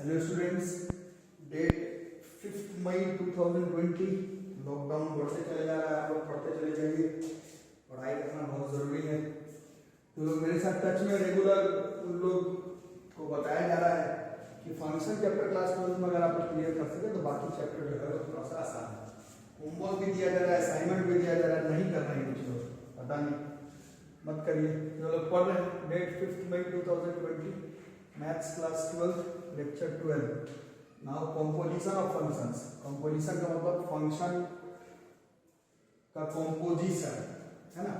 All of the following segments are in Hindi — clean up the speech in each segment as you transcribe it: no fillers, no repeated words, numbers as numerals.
हेलो स्टूडेंट्स, डेट 5 मई 2020। लॉकडाउन बढ़ते चले जा रहा है, आप लोग पढ़ते चले जाइए। पढ़ाई करना बहुत ज़रूरी है। तो लोग मेरे साथ टच में रेगुलर, उन लोग को बताया जा रहा है कि फंक्शन चैप्टर क्लास 12 में अगर आप लोग क्लियर कर सके तो बाकी चैप्टर जो है वो थोड़ा सा आसान है। होमवर्क भी दिया जा रहा है, असाइनमेंट भी दिया जा रहा है, नहीं करना है कुछ लोग, पता नहीं, मत करिए। जो लोग पढ़ रहे हैं, डेट 5 मई 2020, maths class 12, lecture 12। Now composition of functions. Composition का मतलब फंक्शन का कंपोजिशन है ना,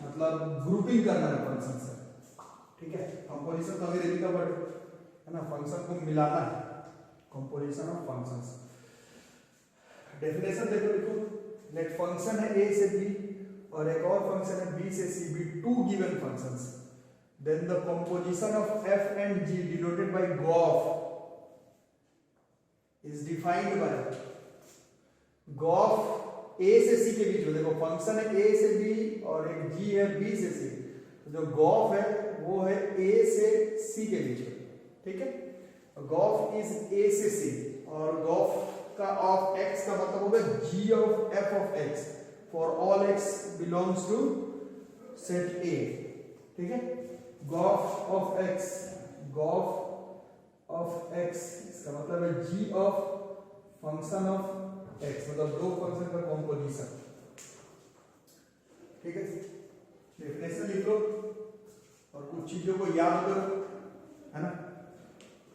मतलब ग्रुपिंग करना है फंक्शन से, ठीक है। कंपोजिशन तो अंग्रेजी का वर्ड है ना, फंक्शन को मिलाना है, कंपोजिशन ऑफ फंक्शंस। डेफिनेशन देखो, लेट फंक्शन है a से b और एक और फंक्शन है b से c, be two given functions, then the composition of f and g denoted by gof is defined by gof a से c के बीच में। देखो फंक्शन है a से b और एक g है b से c, तो जो gof है वो है a से c के बीच में, ठीक है। gof is a से c और gof का of x का मतलब होगा g of f of x for all x belongs to set A, ठीक है। gof of x, gof of x इसका मतलब है g of function of x, मतलब दो फंक्शन का कॉम्पोजिशन, ठीक है। डेफिनेशन लिख लो और कुछ चीजों को याद करो, है ना।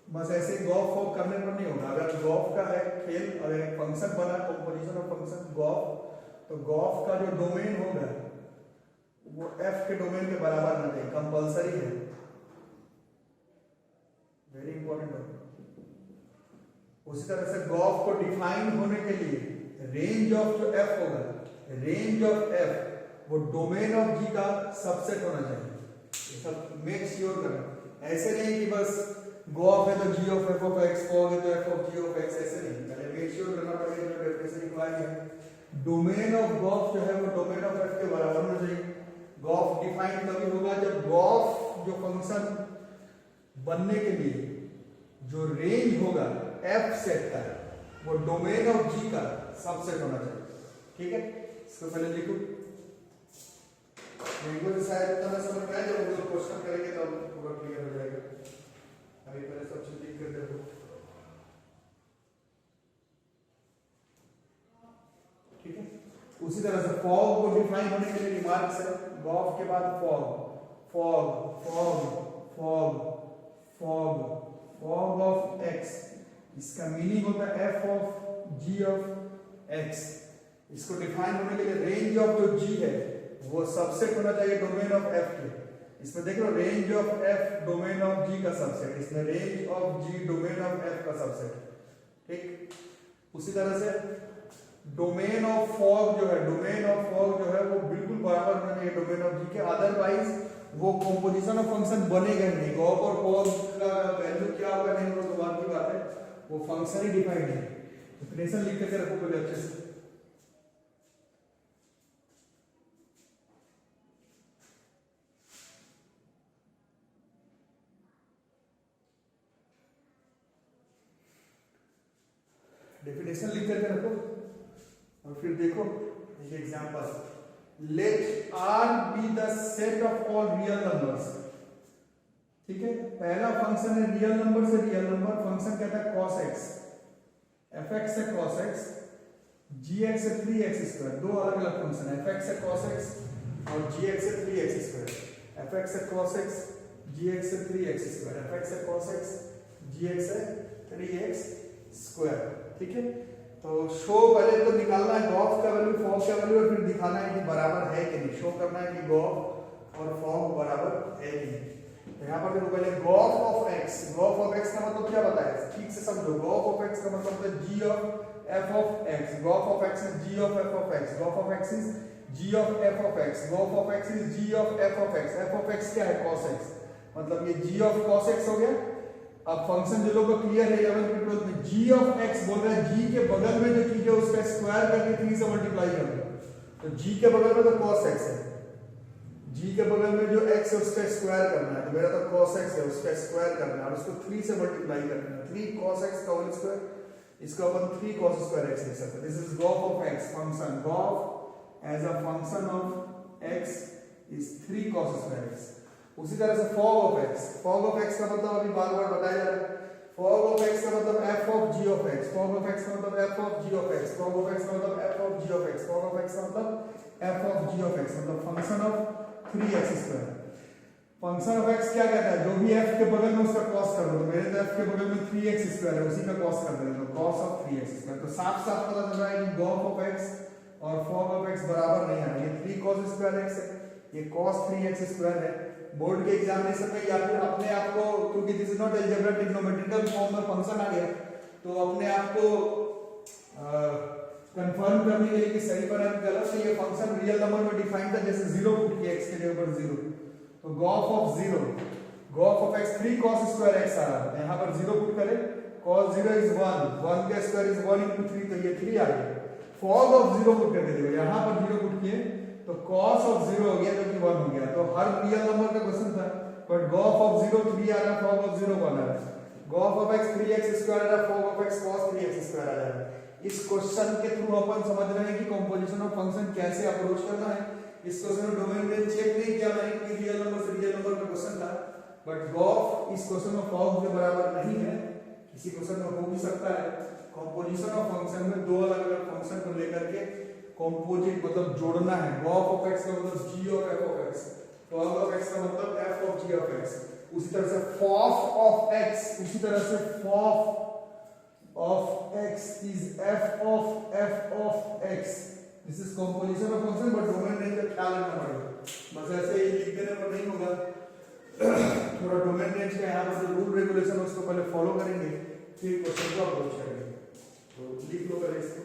बस ऐसे गॉफ ऑफ करने पर नहीं होगा। अगर गॉफ का है खेल, अगर एक फंक्शन बना कंपोजिशन ऑफ फंक्शन गॉफ, तो गॉफ का जो डोमेन होगा वो f के डोमेन के बराबर ना चाहिए, कंपलसरी है, वेरी इंपॉर्टेंट है। उसी तरह से गॉफ को डिफाइन होने के लिए रेंज ऑफ जो f होगा, रेंज ऑफ f वो डोमेन ऑफ g का सबसेट होना चाहिए। ये सब मेक श्योर करना, ऐसे नहीं कि बस गॉफ है तो g of f of x, fog है तो f of g of x, ऐसे नहीं। पहले मेक श्योर करना पड़ेगा जो डेफिनेशन रिक्वायर्ड है, डोमेन ऑफ गॉफ जो है वो डोमेन ऑफ f के बराबर होना चाहिए। गॉफ डिफाइन तभी होगा जब गॉफ जो फंक्शन बनने के लिए जो रेंज होगा f सेट का वो डोमेन ऑफ g का सबसेट होना चाहिए, ठीक है। इसको पहले लिखो, से शायद इतना समझ में आए, जब वो क्वेश्चन करेंगे तब पूरा क्लियर हो जाएगा। अभी पहले सब चीज लिख कर देखो, ठीक है। उसी तरह से फॉग को डिफाइन होने के लिए रिमार्क्स है, गॉफ के बाद fog, fog fog fog fog fog of x, इसका मीनिंग होता है f of g of x। इसको डिफाइन होने के लिए रेंज ऑफ जो g है वो सबसेट होना चाहिए डोमेन ऑफ f के। इसमें देख लो range of f domain of g का सबसेट, इसमें range of g domain of f का सबसेट, ठीक। उसी तरह से डोमेन ऑफ फॉग जो है, डोमेन ऑफ फॉग जो है वो बिल्कुल बराबर होना चाहिए डोमेन ऑफ g के, अदरवाइज वो कंपोजिशन ऑफ फंक्शन बनेगा नहीं। गॉफ और फॉग का वैल्यू क्या होगा नहीं होगा तो बात की बात है, वो फंक्शन ही डिफाइंड है। डेफिनेशन लिख करके रखो पहले अच्छे से। डेफिनेशन लिख करके रखो और फिर देखो एक example, let r be the set of all real numbers, ठीक है। पहला फंक्शन है रियल नंबर से रियल नंबर, फंक्शन कहता है cos x, fx से cos x, gx से 3x स्क्वायर, दो अलग अलग फंक्शन है, fx से cos x और gx से 3x स्क्वायर, fx से cos x, gx से 3x स्क्वायर, fx से cos x, gx से 3x स्क्वायर, ठीक है। तो शो पहले तो निकालना है गॉफ का वैल्यू, फॉग का वैल्यू, और फिर दिखाना है कि बराबर है कि नहीं, शो करना है कि गॉफ और फॉग बराबर है कि नहीं। तो यहाँ पर देखो पहले Gauff of x, Gauff of x का मतलब क्या बताया, ठीक से समझो। गॉफ ऑफ x का मतलब है g of f of x, Gauff of x is g of f of x, Gauff of x is g of f of x, Gauff of x is g of f of x, f of x क्या है cos x, मतलब ये g ऑफ cos x हो गया। अब फंक्शन जो लोगों को क्लियर है 11th में 12th में, g ऑफ x बोल रहा है g के बगल में जो चीज है उसका स्क्वायर करके 3 से मल्टीप्लाई कर दो, तो g के बगल में तो cos x है, g के बगल में जो x है उसका स्क्वायर करना है, तो मेरा तो cos x है, उसका स्क्वायर करना है और उसको 3 से मल्टीप्लाई करना है, 3 cos x का होल स्क्वायर, इसका अपन 3 cos स्क्वायर x लिख सकते हैं। This is gov of x function, gov as a function of x is 3 cos square x। उसी तरह से fog of x, fog of x का मतलब अभी बार बार बताया जा रहा है, fog of x का मतलब f of g of x, fog of x का मतलब f of g of x, fog of x का मतलब f of g of x, fog of x का मतलब f of g of x, मतलब function of 3x square. Function of x क्या कहता है, जो भी f के बगल में उसका cos कर दो, तो मेरे तो f के बगल में 3x स्क्वायर है, उसी का cos कर देंगे, तो cos ऑफ 3x स्क्वायर। तो साफ साफ पता चल रहा है कि gov of x और fog of x बराबर नहीं है, ये 3 cos स्क्वायर x है, ये cos 3x स्क्वायर है। बोर्ड के एग्जामिनेशन में या फिर अपने आप को, क्योंकि this is not algebra, trigonometrical form में फंक्शन आ गया, तो अपने आप को कंफर्म करने के लिए कि सही बना कि गलत, तो ये फंक्शन रियल नंबर में डिफाइन था, जैसे 0 पुट किया x के जगह पर 0, तो gov of 0, gov of x 3 cos square x आ रहा है, यहां पर 0 पुट करें, cos 0 इज 1, 1 का स्क्वायर इज 1 into 3, तो ये 3 आ गया। fog of 0 पुट करके देखो, यहां पर 0 पुट किए तो cos of 0 हो गया, जो कि 1 हो गया, तो हर रियल नंबर का क्वेश्चन था, बट gov of 0 3 आ रहा है, fog of 0 1 आ रहा है, gov of x 3x square आ रहा है, fog of x cos 3x square आ रहा है। इस क्वेश्चन के थ्रू अपन समझ रहे हैं कि कंपोजिशन ऑफ फंक्शन कैसे अप्रोच करना है। इस क्वेश्चन में डोमेन रेंज चेक नहीं किया मैंने कि रियल नंबर से रियल नंबर का क्वेश्चन था, बट gov इस क्वेश्चन में fog के बराबर नहीं है, किसी क्वेश्चन में हो भी सकता है। कंपोजिशन ऑफ फंक्शन में दो अलग अलग फंक्शन को लेकर के कंपोजिट मतलब जोड़ना है, gov of x का मतलब g of f of x, fog of x का मतलब f of g of x, उसी तरह से fof of x, उसी तरह से fof of x is f of x। This is composition of function, but domain range का ख्याल रखना पड़ेगा, बस ऐसे ही लिख देने पर नहीं होगा, थोड़ा डोमेन रेंज का यहाँ पर जो रूल रेगुलेशन है उसको पहले फॉलो करेंगे, फिर क्वेश्चन को अप्रोच करेंगे। तो लिख लो पहले इसको।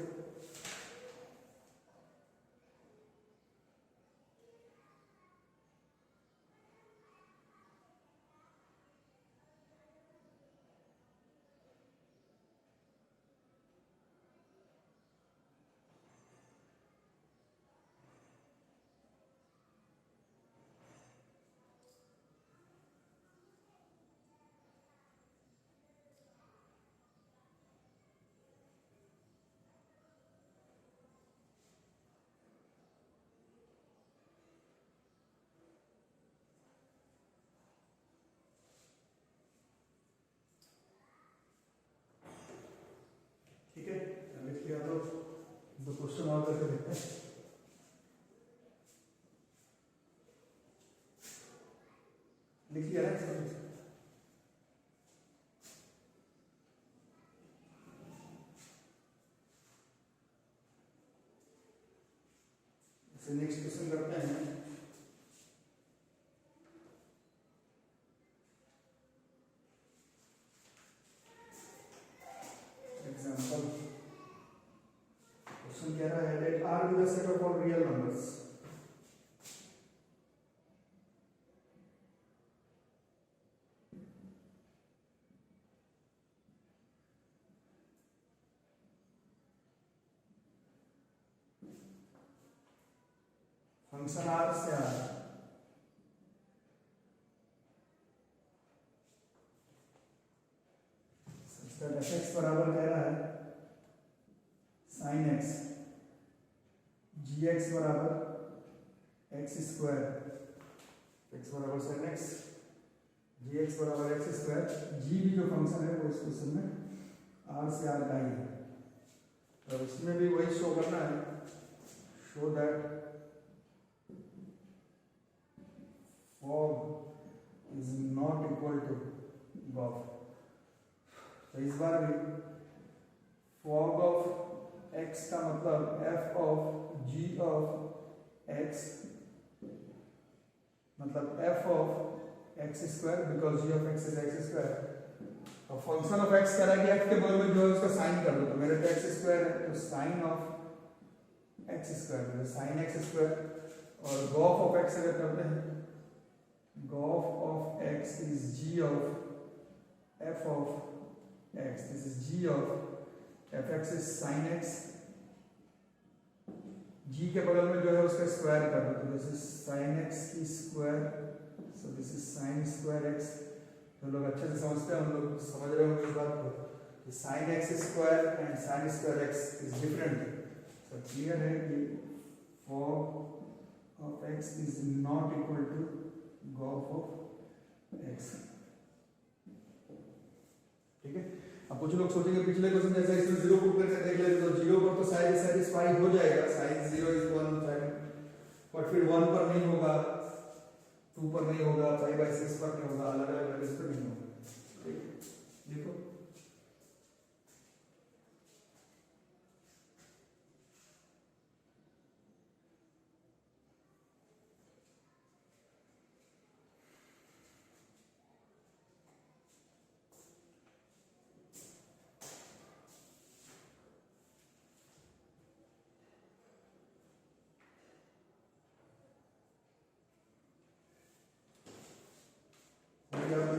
ठीक है, लिख लिया तो दो क्वेश्चन और करके देखते हैं। लिख लिया ना इसको, नेक्स्ट क्वेश्चन करते हैं। एग्जांपल क्वेश्चन कह रहा है, लेट R be the set of all real numbers। Function R से R, fx बराबर कह रहा है sin x, gx बराबर x स्क्वायर, x बराबर sin x, gx बराबर x स्क्वायर, g भी जो फंक्शन है वो इस क्वेश्चन में r से r का ही है, तो इसमें भी वही शो करना है, show that fog is not equal to gov। तो इस बार भी fog of x का मतलब f of g of x, मतलब f of x square, because g of x is x square. और फंक्शन ऑफ x कह रहा है कि f के बगल में जो है उसका साइन कर दो, तो मेरे पे x स्क्वायर है, तो sine of x square, sine x square, और gov of x अगर करते हैं, gov of x is g of f of x, this is g of fx is sin x, जी के बगल में जो है उसका स्क्वायर कर दो, तो दिस इज साइन एक्स की square, so this is sine square x. जो लोग अच्छे से समझते हैं उन लोग समझ रहे होंगे इस बात को कि sine x square and sine square x is different. So clear है कि fog of x is not equal to gof of x. ठीक है, अब कुछ लोग सोचेंगे पिछले क्वेश्चन जैसे इसमें जीरो पुट करके देख लेते तो जीरो पर तो शायद सेटिस्फाई हो जाएगा, sine zero is 1 sine, but फिर 1 पर नहीं होगा, 2 पर नहीं होगा, 5/6 पर नहीं होगा, अलग अलग वैल्यूज पर नहीं होगा। ठीक है, देखो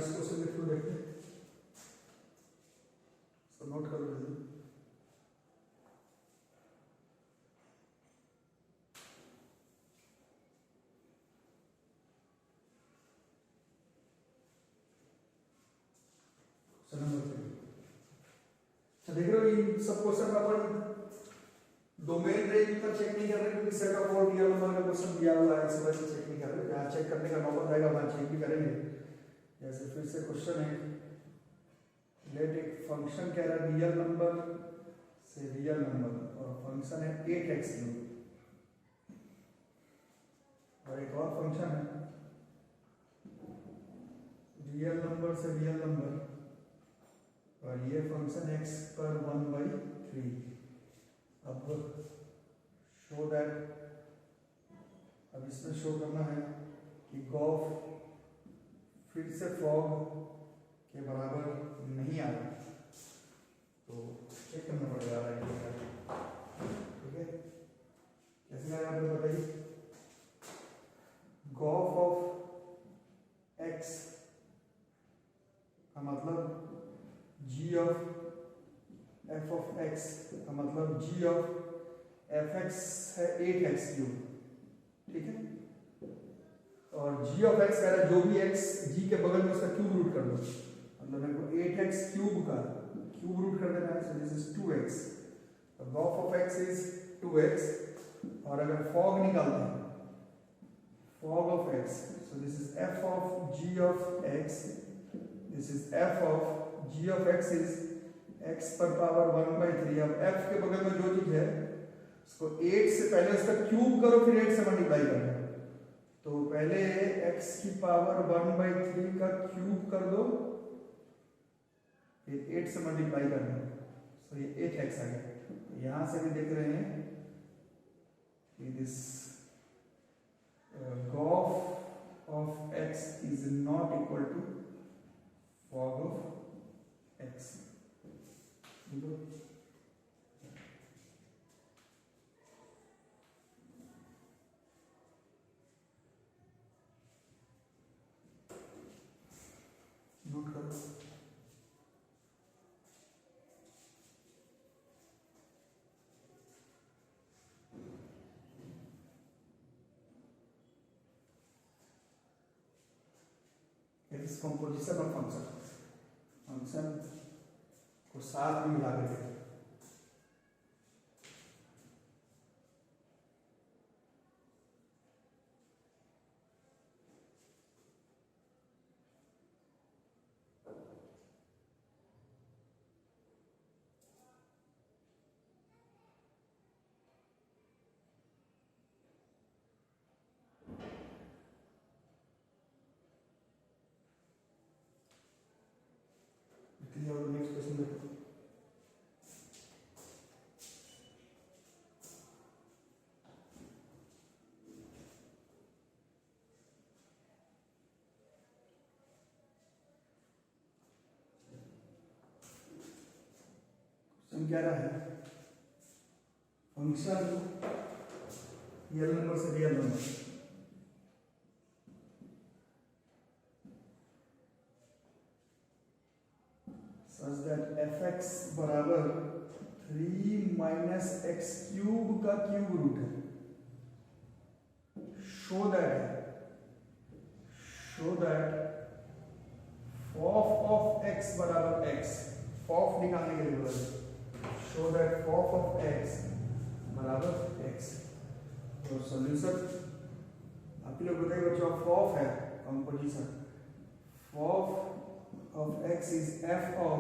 इस क्वेश्चन के थ्रू देखते हैं, सो नोट करो जल्दी। अच्छा देख रहे हो, ये सब क्वेश्चन अपन डोमेन रेंज पर चेक नहीं कर रहे क्योंकि set of all real number का क्वेश्चन दिया हुआ है, इस वजह से चेक नहीं कर रहे। जहाँ चेक करने का नौबत आएगा वहाँ चेक भी करेंगे। जैसे फिर से क्वेश्चन है, लेट एक फंक्शन कह रहा है रियल नंबर से रियल नंबर और फंक्शन है 8x3, और एक और फंक्शन है रियल नंबर से रियल नंबर और ये फंक्शन x पर 1/3। अब शो दैट, अब इसमें शो करना है कि गॉफ फिर से फॉग के बराबर नहीं आ रहा, तो चेक करना पड़ेगा आ रहा है। ठीक है, कैसे आया आपने बताइए। गॉफ ऑफ एक्स का मतलब g of f of x का मतलब जी ऑफ एफ एक्स है 8x3। ठीक है, और g ऑफ x कह रहा है जो भी x g के बगल में उसका क्यूब रूट कर दो, मतलब मेरे को 8x³ का क्यूब रूट कर देना है, सो दिस इज 2x। तो Gauff of x is 2x, और अगर फॉग निकालते हैं fog of x, so this is f of g of x, this is f of g of x is x पर पावर 1/3। अब f के बगल में जो चीज है उसको 8 से पहले उसका क्यूब करो, फिर 8 से मल्टीप्लाई करना। तो पहले x की पावर 1/3 का क्यूब कर दो, फिर 8 से मल्टीप्लाई करना, तो ये 8x आ गया। यहां से भी देख रहे हैं कि this gof of x is not equal to fog of x। Note करो, it is composition of function, function को साथ में मिला के नेक्स्ट क्वेश्चन देखो। क्वेश्चन क्या रहा है, फंक्शन रियल नंबर से real number such that fx बराबर 3 - x³ का क्यूब रूट है। शो दैट फॉफ ऑफ x बराबर x, फॉफ निकालने के लिए बोला है, शो दैट फॉफ ऑफ x बराबर x। तो सॉल्यूशन आप लोग बताइए बच्चों, फॉफ है composition, फॉफ of x is f of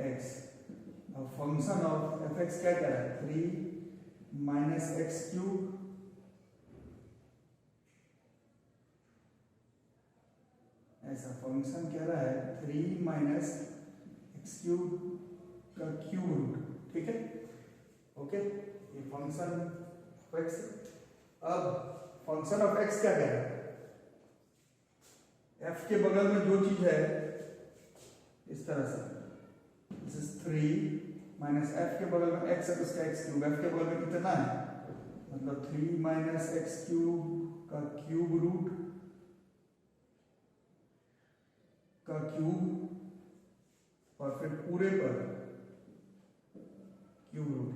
x। अब फंक्शन ऑफ fx क्या कह रहा है, 3 माइनस एक्स क्यूब, ऐसा फंक्शन कह रहा है 3 माइनस एक्स क्यूब का क्यूब रूट, ठीक है, ओके, ये फंक्शन ऑफ एक्स। अब फंक्शन ऑफ एक्स क्या कह रहा है, एफ के बगल में जो चीज है इस तरह से, दिस इज 3 माइनस एफ के बगल में एक्स है तो इसका एक्स क्यूब, एफ के बगल में कितना है, मतलब 3 माइनस एक्स क्यूब का क्यूब रूट का क्यूब और फिर पूरे पर क्यूब रूट,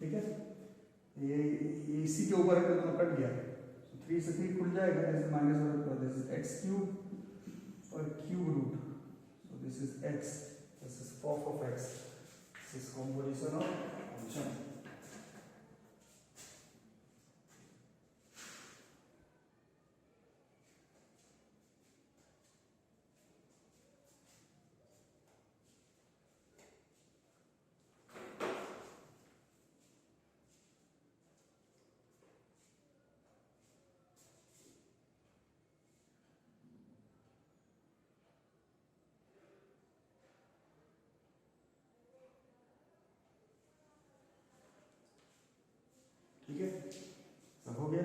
ठीक है, ये इसी के ऊपर है तो कट गया, 3 से 3 खुल जाएगा, जैसे माइनस और दिस इज एक्स क्यूब और cube root, so this is x, this is fof of x, this is composition of function. ठीक है, सब हो गया।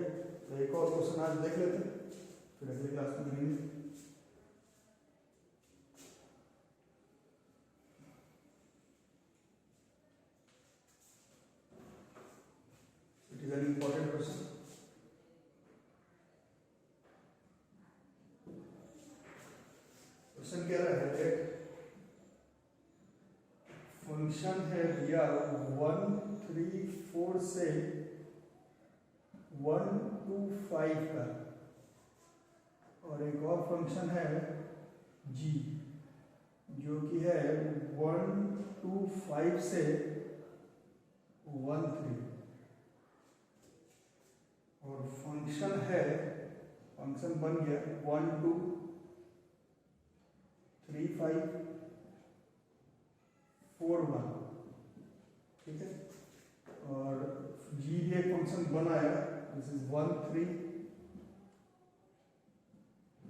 तो एक और क्वेश्चन आज देख लेते हैं, फिर अगले क्लास में मिलेंगे। It is an important question. Question कह रहा है एक फंक्शन है दिया 1, 3, 4 से 1 to 5 का, और एक और फंक्शन है g जो कि है 1 to 5 से 1, 3, और फंक्शन है, फंक्शन बन गया 1, 2, 3, 5, 4, 1, ठीक है, और g भी एक फंक्शन बना है, दिस इज 1, 3,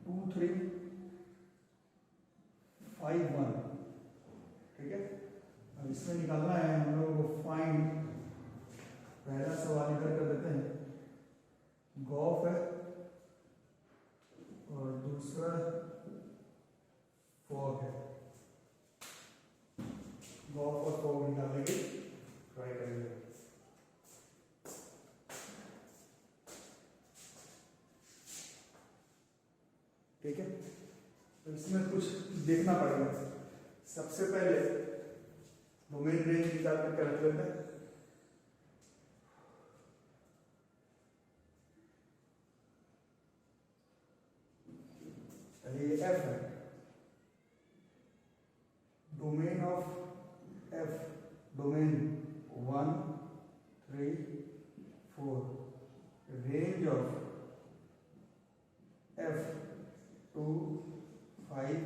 2, 3, 5, 1, ठीक है। अब इसमें निकालना है हम लोगों को फाइंड, पहला सवाल इधर कर देते हैं, गॉफ है और दूसरा फॉग है, गॉफ और फॉग निकालने की ट्राई करेंगे। ठीक है, तो इसमें कुछ देखना पड़ेगा। सबसे पहले डोमेन रेंज निकाल करके रख लेते हैं। ये एफ है, domain of F, domain 1, 3, 4, range of F 2, 5,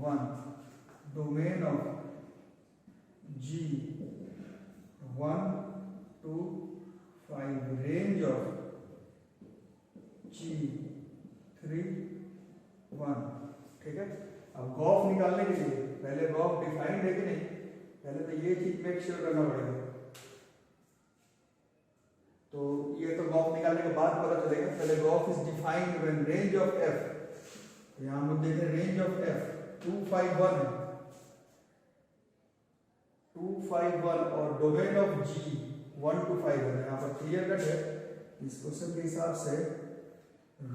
1, domain of G 1, 2, 5, range of G 3, 1, ठीक है। अब गॉफ निकालने के लिए पहले गॉफ डिफाइंड है कि नहीं, पहले तो ये चीज मेक श्योर करना पड़ेगा। तो ये तो गॉफ निकालने के बाद पता चलेगा, पहले Gauff is defined when range of f, यहां हम लोग देख रहे हैं रेंज ऑफ f 2, 5, 1 है, 2, 5, 1, और डोमेन ऑफ g 1 to 5 है, यहाँ पर क्लियर कट है। इस क्वेश्चन के हिसाब से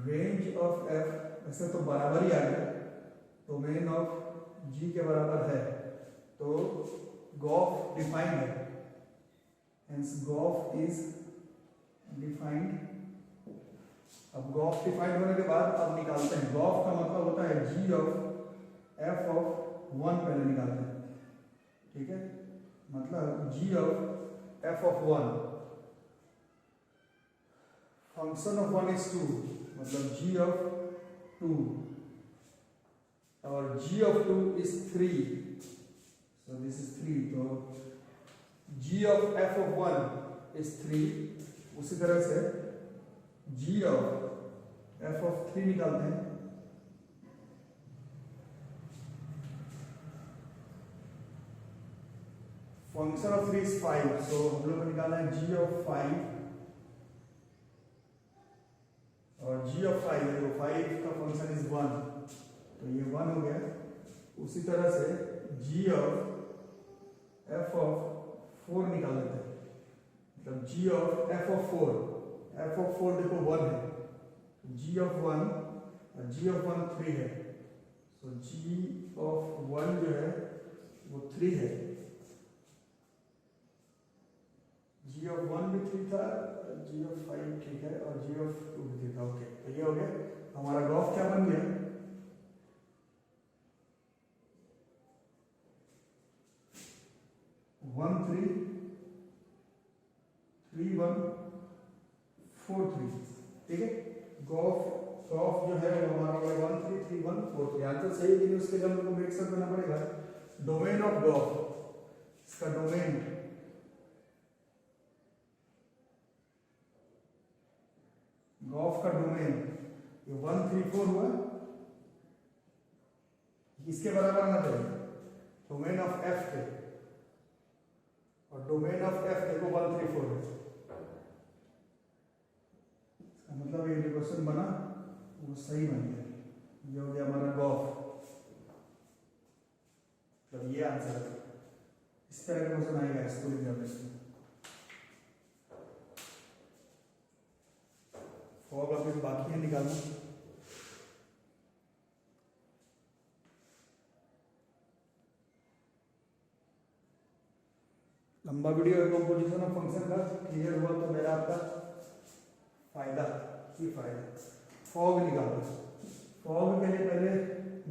रेंज ऑफ f ऐसे तो बराबर ही आ गया, डोमेन ऑफ g के बराबर है, तो गॉफ डिफाइंड है, हेंस गॉफ इज डिफाइंड। अब गॉफ डिफाइंड होने के बाद अब निकालते हैं। गॉफ का मतलब होता है जी ऑफ एफ ऑफ 1 पहले निकालते हैं, ठीक है। मतलब g of f of 1, function of 1 is 2, मतलब जी ऑफ 2, और g of 2 is 3, so this is 3, तो g of f of 1 is 3। उसी तरह से g of f of 3 निकालते हैं। फंक्शन ऑफ 3 is 5, so हम लोग को निकालना है g of 5, और g of 5 है तो 5 का फंक्शन इज 1, तो ये 1 हो गया। उसी तरह से g ऑफ f ऑफ 4 निकाल लेते हैं, मतलब g ऑफ f ऑफ 4 देखो 1 है, g ऑफ 1 और g ऑफ 1 3 है, तो g ऑफ 1 जो है वो 3 है, g ऑफ 1 भी 3 था, g ऑफ 5 ठीक है, और g ऑफ 2 भी 3 था। ओके, तो ये हो गया हमारा ग्राफ। क्या बन गया? 1 3 3 1 4 3, ठीक है। ग्राफ जो है वो हमारा 1 3 3 1 4 3। आंसर सही है, लेकिन उसके लिए हम लोग को मेक श्योर करना पड़ेगा डोमेन ऑफ ग्राफ, इसका डोमेन ग्राफ का डोमेन ये 1 3 4 हुआ, इसके बराबर आना चाहिए डोमेन ऑफ एफ के, और डोमेन ऑफ एफ देखो 1 3 4 है, इसका मतलब ये जो क्वेश्चन बना वो सही बन गया। ये हो गया हमारा ग्राफ, मतलब ये आंसर है। इस तरह का क्वेश्चन आएगा स्कूल एग्जामिनेशन में। फॉग अभी बाकी है निकालना। लंबा वीडियो है कंपोजिशन ऑफ फंक्शन का, क्लियर हुआ तो मेरा आपका फायदा ही फायदा। फॉग निकालो। फॉग के लिए पहले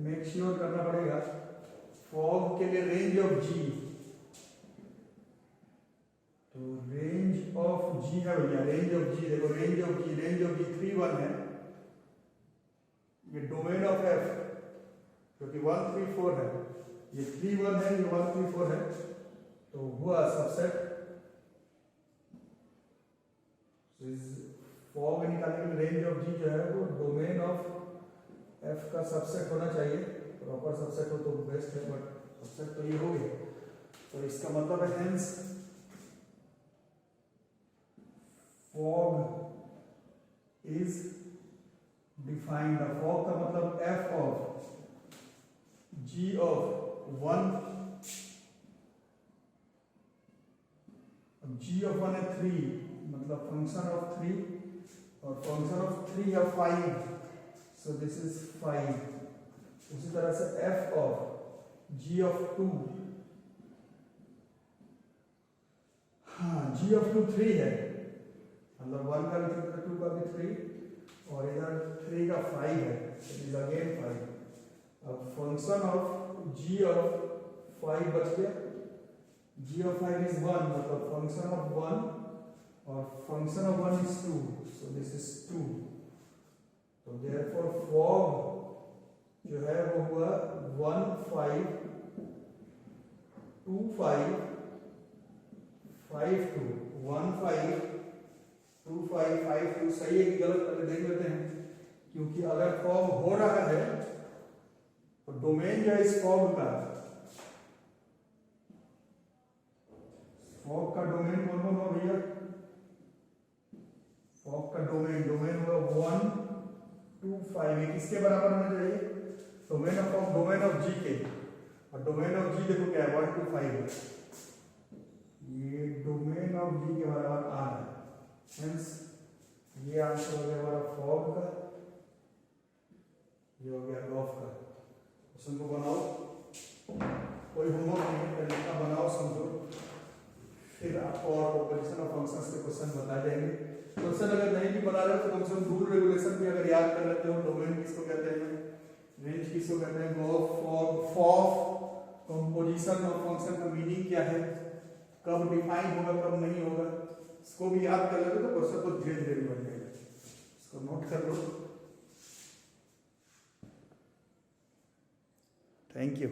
मेक श्योर करना पड़ेगा, फॉग के लिए रेंज ऑफ जी, तो रेंज ऑफ जी है भैया, रेंज ऑफ जी देखो, रेंज ऑफ जी 3 1 है, ये डोमेन ऑफ एफ क्योंकि 1 3 4 है, ये 3 1 है, ये 1 3 4 है, तो हुआ सबसेट। फॉग निकालने के लिए रेंज ऑफ जी जो है वो डोमेन ऑफ एफ का सबसेट होना चाहिए, प्रॉपर सबसेट हो तो बेस्ट है, बट सबसेट तो ये हो गया, तो इसका मतलब है hence fog is defined. Fog का मतलब f of g of 1, g of 1 है 3, मतलब फंक्शन ऑफ 3, और फंक्शन ऑफ 3 है 5, सो दिस इज 5। उसी तरह से f ऑफ g of 2, हाँ g of 2 3 है, मतलब 1 का भी 3 था, 2 का भी 3, और इधर 3 का 5 है, इट इज अगेन 5। अब फंक्शन ऑफ g of 5 बच गया, g of 5 is 1, मतलब फंक्शन ऑफ 1, और function of 1 is 2, so this is 2, तो therefore fog जो है वो हुआ 1 5 2 5 5 2, 1 5 2 5 5 2। सही है कि गलत पहले देख लेते हैं, क्योंकि अगर फॉग हो रहा है तो डोमेन जो है इस फॉग का, फॉग का डोमेन कौन कौन हुआ भैया? फॉग का डोमेन हुआ 1 2 5, ये किसके बराबर होना चाहिए? Domain of fog domain of g के, और डोमेन ऑफ जी देखो क्या है 1 2 5 है, ये डोमेन ऑफ जी के बराबर आ है, हेंस ये आंसर हो गया हमारा फॉग का, ये हो गया ग्राफ का। क्वेश्चन को बनाओ, कोई होमवर्क नहीं है, पहले का बनाओ समझो, फिर आपको और प्रोपोजिशन ऑफ फंक्शंस के क्वेश्चन बता जाएंगे। क्वेश्चन अगर नहीं भी बना रहे तो कम से कम रूल रेगुलेशन भी अगर याद कर लेते हो, डोमेन किसको कहते हैं, रेंज किसको कहते हैं, कंपोजिशन ऑफ फंक्शन का मीनिंग क्या है, कब डिफाइन होगा कब नहीं होगा, इसको भी याद कर लेते तो क्वेश्चन तो धीरे धीरे बन जाएगा। इसको नोट कर लो। Thank you.